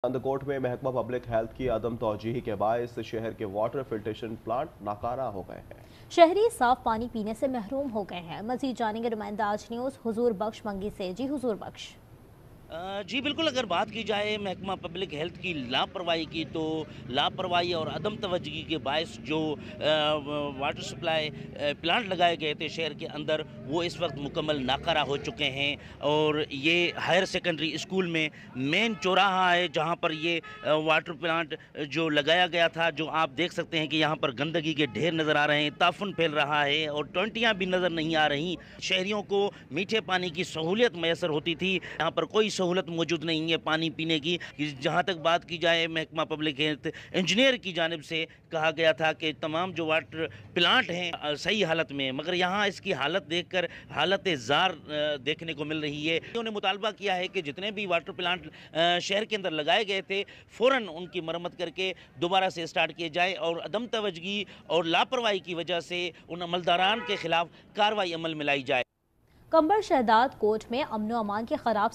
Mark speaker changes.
Speaker 1: Coat में महकमा public health की अदम तौजीही के बायस शहर के वाटर फिल्ट्रेशन प्लांट नाकारा हो गए हैं।
Speaker 2: शहरी साफ पानी पीने से महरूम हो गए हैं। मजीद जानेंगे नुमाइंदा आज न्यूज़ हुजूर बख्श मंगी से। जी हुजूर बख्श।
Speaker 3: जी बिल्कुल, अगर बात की जाए महकमा पब्लिक हेल्थ की लापरवाही की, तो लापरवाही और अदम तवज्जुही के बायस जो वाटर सप्लाई प्लांट लगाए गए थे शहर के अंदर, वो इस वक्त मुकम्मल नाकारा हो चुके हैं। और ये हायर सेकेंडरी स्कूल में मेन चौराहा है जहाँ पर ये वाटर प्लांट जो लगाया गया था, जो आप देख सकते हैं कि यहाँ पर गंदगी के ढेर नज़र आ रहे हैं, ताफुन फैल रहा है और टंटियाँ भी नज़र नहीं आ रही। शहरियों को मीठे पानी की सहूलियत मैसर होती थी, यहाँ पर कोई सहूलत मौजूद नहीं है पानी पीने की। जहाँ तक बात की जाए, महकमा पब्लिक हेल्थ इंजीनियर की जानिब से कहा गया था कि तमाम जो वाटर प्लांट हैं सही हालत में, मगर यहाँ इसकी हालत देखकर हालत ज़ार देखने को मिल रही है। उन्होंने मुतालबा किया है कि जितने भी वाटर प्लांट शहर के अंदर लगाए गए थे, फ़ौरन उनकी मरम्मत करके दोबारा से स्टार्ट किए जाए और अदम तवज्जुही और लापरवाही की वजह से उन अमलदारान के खिलाफ कार्रवाई अमल में लाई जाए।
Speaker 2: कंबर शहदाद कोट में अमन व अमान के खराब